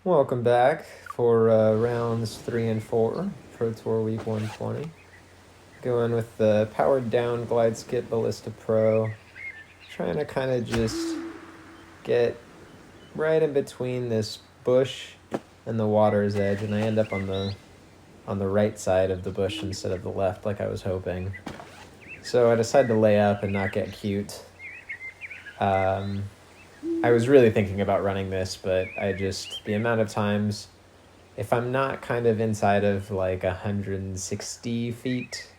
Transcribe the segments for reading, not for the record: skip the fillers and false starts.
Welcome back for rounds 3 and 4, Pro Tour Week 120. Going with the powered down Glide Skip Ballista Pro. Trying to kind of just get right in between this bush and the water's edge, and I end up on the right side of the bush instead of the left, like I was hoping. So I decided to lay up and not get cute. I was really thinking about running this, but the amount of times, if I'm not kind of inside of like 160 feet,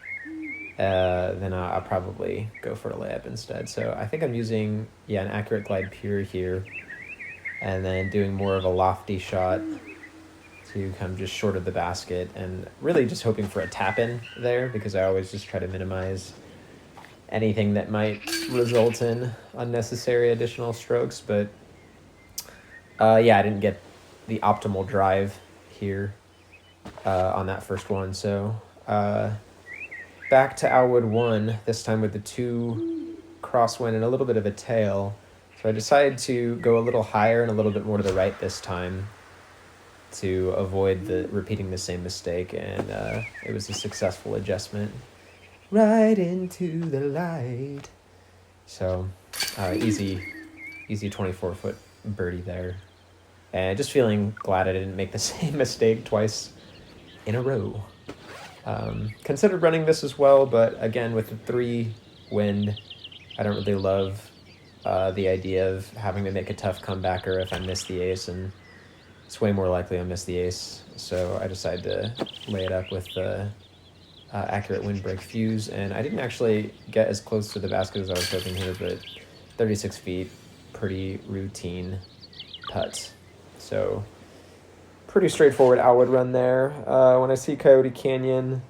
then I'll probably go for a layup instead. So I think I'm using, an Accurate Glide Pure here, and then doing more of a lofty shot to come just short of the basket, and really just hoping for a tap-in there, because I always just try to minimize anything that might result in unnecessary additional strokes. But I didn't get the optimal drive here on that first one. So back to Alwood 1, this time with the 2 crosswind and a little bit of a tail. So I decided to go a little higher and a little bit more to the right this time to avoid repeating the same mistake, and it was a successful adjustment. Right into the light. So easy 24-foot birdie there. And just feeling glad I didn't make the same mistake twice in a row. Considered running this as well, but again, with the 3 wind, I don't really love the idea of having to make a tough comebacker if I miss the ace, and it's way more likely I'll miss the ace. So I decided to lay it up with the Accurate Windbreak Fuse, and I didn't actually get as close to the basket as I was hoping here, but 36 feet, pretty routine putt. So pretty straightforward outward run there. When I see Coyote Canyon,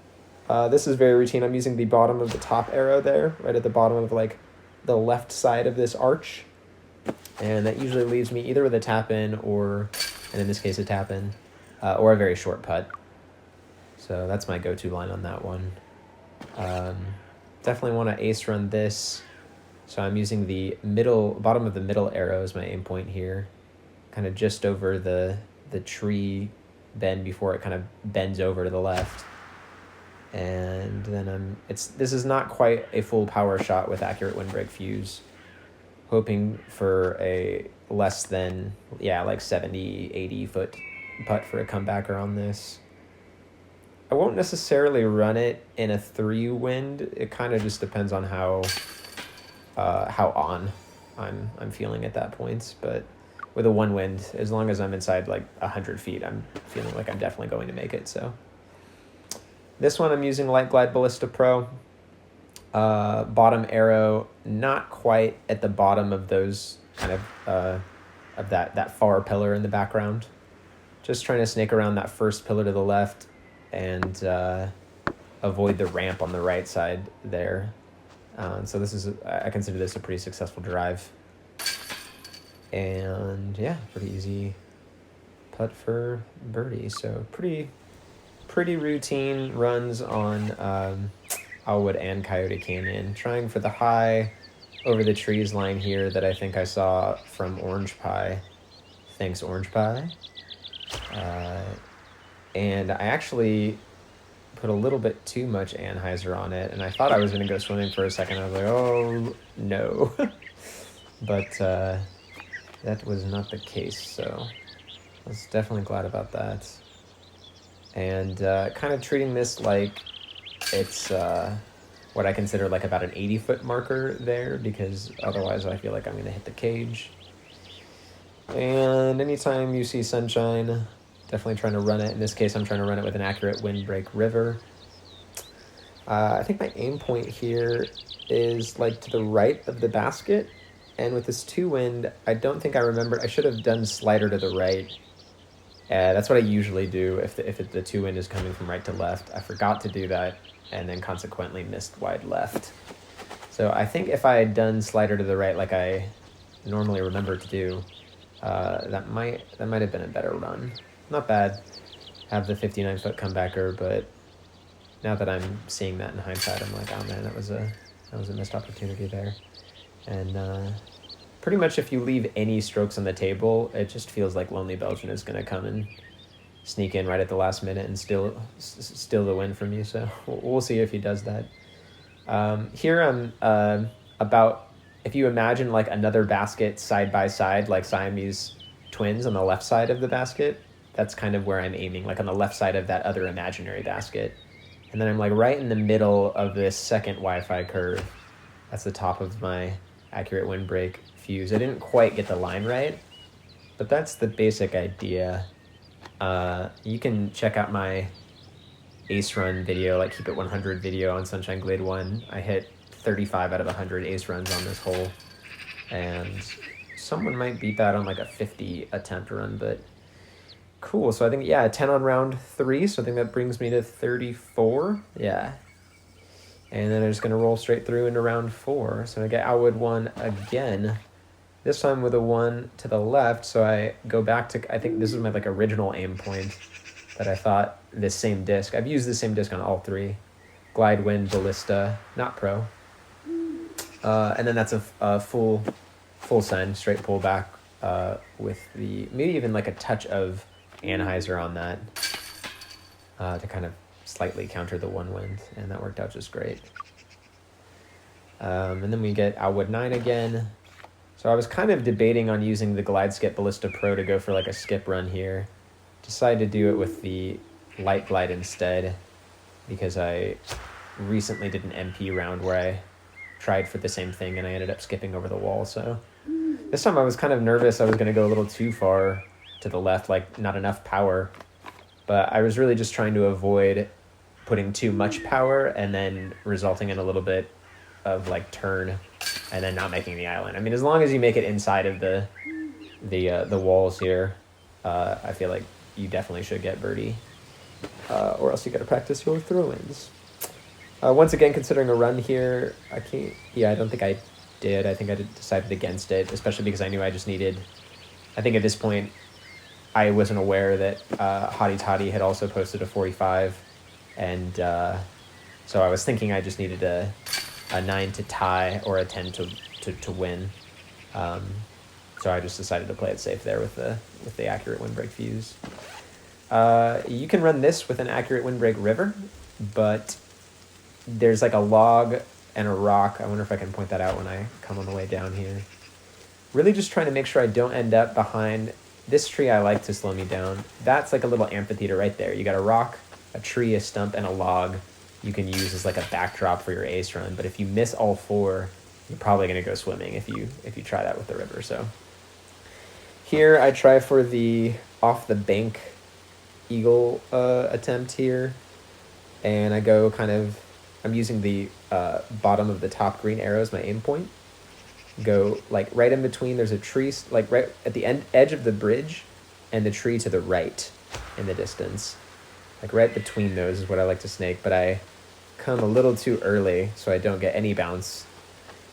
this is very routine. I'm using the bottom of the top arrow there, right at the bottom of like the left side of this arch. And that usually leaves me either with a tap in and in this case a tap in, or a very short putt. So that's my go-to line on that one. Definitely want to ace run this. So I'm using the bottom of the middle arrow as my aim point here, kind of just over the tree bend before it kind of bends over to the left. And then this is not quite a full power shot with Accurate Windbreak Fuse. Hoping for a less than, like 70, 80 foot putt for a comebacker on this. I won't necessarily run it in a 3 wind. It kind of just depends on how on I'm feeling at that point. But with a 1 wind, as long as I'm inside like 100 feet, I'm feeling like I'm definitely going to make it. So this one I'm using Light Glide Ballista Pro. Bottom arrow, not quite at the bottom of those kind of that far pillar in the background. Just trying to snake around that first pillar to the left and avoid the ramp on the right side there. So I consider this a pretty successful drive. And pretty easy putt for birdie. So pretty routine runs on Alwood and Coyote Canyon. Trying for the high over the trees line here that I think I saw from Orange Pie. Thanks, Orange Pie. And I actually put a little bit too much anhyzer on it, and I thought I was going to go swimming for a second. I was like, oh, no. But that was not the case, so I was definitely glad about that. And kind of treating this like it's what I consider like about an 80-foot marker there, because otherwise I feel like I'm going to hit the cage. And anytime you see sunshine, definitely trying to run it. In this case, I'm trying to run it with an Accurate Windbreak River. I think my aim point here is like to the right of the basket. And with this 2 wind, I don't think I remembered. I should have done slider to the right. That's what I usually do if the 2 wind is coming from right to left. I forgot to do that, and then consequently missed wide left. So I think if I had done slider to the right like I normally remember to do, that might have been a better run. Not bad. Have the 59-foot comebacker, but now that I'm seeing that in hindsight, I'm like, oh man, that was a missed opportunity there. And pretty much if you leave any strokes on the table, it just feels like Lonely Belgian is going to come and sneak in right at the last minute and steal the win from you. So we'll see if he does that. Here I'm about, if you imagine like another basket side by side, like Siamese twins on the left side of the basket, that's kind of where I'm aiming, like on the left side of that other imaginary basket. And then I'm like right in the middle of this second Wi-Fi curve. That's the top of my accurate windbreak fuse. I didn't quite get the line right, but that's the basic idea. You can check out my ace run video, like Keep It 100 video on Sunshine Glade 1. I hit 35 out of 100 ace runs on this hole, and someone might beat that on like a 50 attempt run, but cool. So I think, yeah, 10 on round 3, so I think that brings me to 34. Yeah. And then I'm just going to roll straight through into round 4. So I get Alwood 1 again, this time with a 1 to the left. So I go back to, I think this is my like original aim point that I thought this same disc. I've used the same disc on all 3. Glide, Wind, Ballista, not Pro. And then that's a full send, straight pullback with the, maybe even like a touch of Anheuser on that to kind of slightly counter the 1 wind, and that worked out just great. And then we get Alwood 9 again. So I was kind of debating on using the Glide Skip Ballista Pro to go for like a skip run here. Decided to do it with the Light Glide instead, because I recently did an MP round where I tried for the same thing and I ended up skipping over the wall. So this time I was kind of nervous I was going to go a little too far to the left, like not enough power. But I was really just trying to avoid putting too much power and then resulting in a little bit of like turn and then not making the island. I mean, as long as you make it inside of the walls here, I feel like you definitely should get birdie, or else you got to practice your throw-ins. Once again, considering a run here, I don't think I did. I think I decided against it, especially because I knew I just needed, I think at this point, I wasn't aware that Hottie Toddy had also posted a 45, and so I was thinking I just needed a 9 to tie or a 10 to win. So I just decided to play it safe there with the accurate windbreak fuse. You can run this with an accurate windbreak river, but there's like a log and a rock. I wonder if I can point that out when I come on the way down here. Really just trying to make sure I don't end up behind this tree. I like to slow me down. That's like a little amphitheater right there. You got a rock, a tree, a stump, and a log you can use as like a backdrop for your ace run. But if you miss all 4, you're probably going to go swimming if you try that with the river. So here I try for the off the bank eagle attempt here, and I go kind of, I'm using the bottom of the top green arrow as my aim point. Go like right in between, there's a tree, like right at the edge of the bridge and the tree to the right in the distance. Like right between those is what I like to snake, but I come a little too early so I don't get any bounce.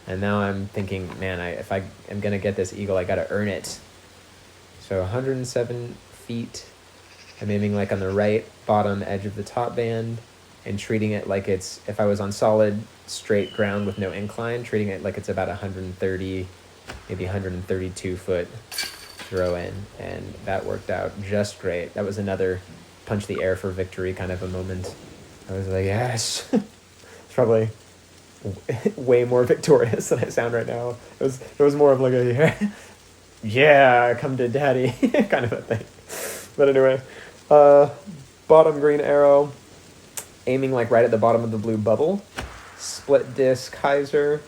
And now I'm thinking, man, if I am going to get this eagle, I got to earn it. So 107 feet, I'm aiming like on the right bottom edge of the top band and treating it like it's, if I was on solid straight ground with no incline, treating it like it's about 130, maybe 132 foot throw in. And that worked out just great. That was another punch the air for victory kind of a moment. I was like, yes. It's probably way more victorious than I sound right now. It was more of like a yeah, come to daddy kind of a thing. But anyway, bottom green arrow, aiming like right at the bottom of the blue bubble, split disc hyzer,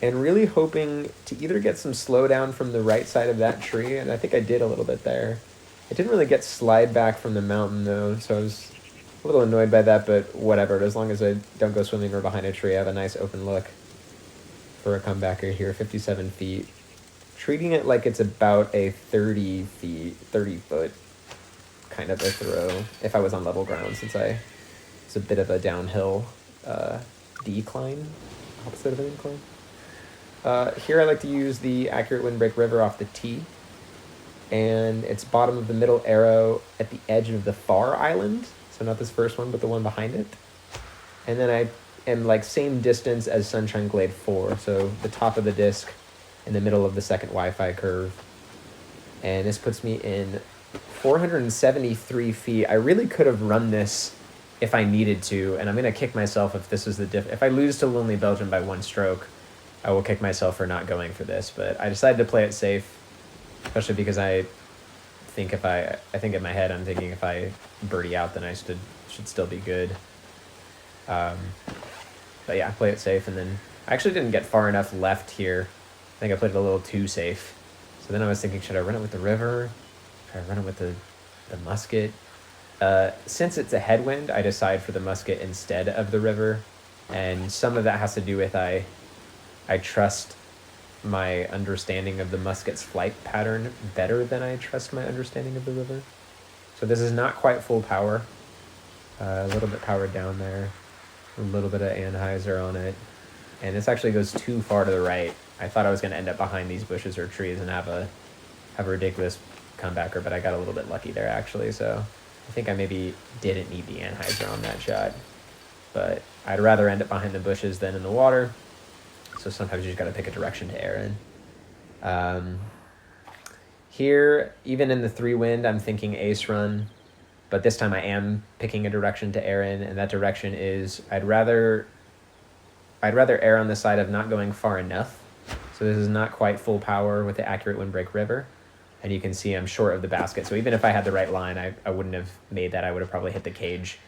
and really hoping to either get some slowdown from the right side of that tree, and I think I did a little bit there. I didn't really get slide back from the mountain though, so I was a little annoyed by that, but whatever. As long as I don't go swimming or behind a tree, I have a nice open look for a comebacker here, 57 feet. Treating it like it's about a 30 foot kind of a throw if I was on level ground, since it's a bit of a downhill decline, opposite of an incline. Here I like to use the accurate windbreak river off the tee, and it's bottom of the middle arrow at the edge of the far island, so not this first one, but the one behind it. And then I am like same distance as Sunshine Glade 4, so the top of the disc in the middle of the second Wi-Fi curve. And this puts me in 473 feet. I really could have run this if I needed to, and I'm going to kick myself if this was if I lose to Lonely Belgium by 1 stroke, I will kick myself for not going for this. But I decided to play it safe, especially because I think in my head I'm thinking if I birdie out, then I should still be good. But yeah, play it safe, and then I actually didn't get far enough left here. I think I played it a little too safe. So then I was thinking, should I run it with the river? Should I run it with the musket? Since it's a headwind, I decide for the musket instead of the river, and some of that has to do with I trust my understanding of the musket's flight pattern better than I trust my understanding of the river. So this is not quite full power. A little bit powered down there. A little bit of anhyzer on it. And this actually goes too far to the right. I thought I was going to end up behind these bushes or trees and have a ridiculous comebacker, but I got a little bit lucky there actually. So I think I maybe didn't need the anhyzer on that shot. But I'd rather end up behind the bushes than in the water. So sometimes you just got to pick a direction to air in. Here, even in the 3 wind, I'm thinking ace run. But this time I am picking a direction to air in, and that direction is I'd rather err on the side of not going far enough. So this is not quite full power with the accurate windbreak river. And you can see I'm short of the basket. So even if I had the right line, I wouldn't have made that. I would have probably hit the cage.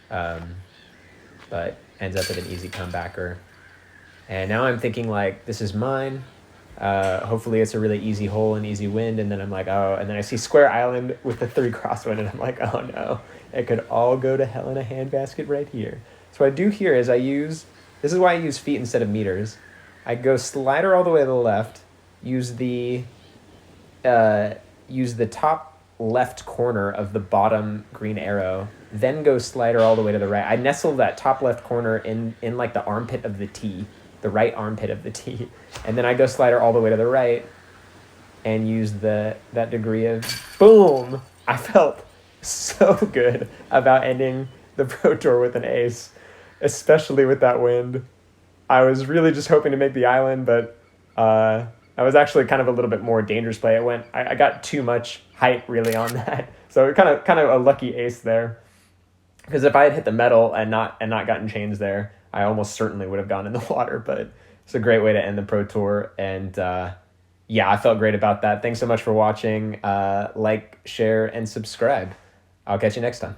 But ends up with an easy comebacker. And now I'm thinking like, this is mine. Hopefully it's a really easy hole and easy wind. And then I'm like, oh, and then I see square island with the 3 crosswind. And I'm like, oh no, it could all go to hell in a handbasket right here. So what I do here is this is why I use feet instead of meters. I go slider all the way to the left, use the top left corner of the bottom green arrow, then go slider all the way to the right. I nestle that top left corner in like the armpit of the tee, the right armpit of the tee, and then I go slider all the way to the right and use that degree of boom. I felt so good about ending the Pro Tour with an ace, especially with that wind. I was really just hoping to make the island, but I was actually kind of a little bit more dangerous play. I got too much height really on that, so kind of a lucky ace there. Because if I had hit the metal and not gotten chains there, I almost certainly would have gone in the water. But it's a great way to end the Pro Tour, and yeah, I felt great about that. Thanks so much for watching. Like, share, and subscribe. I'll catch you next time.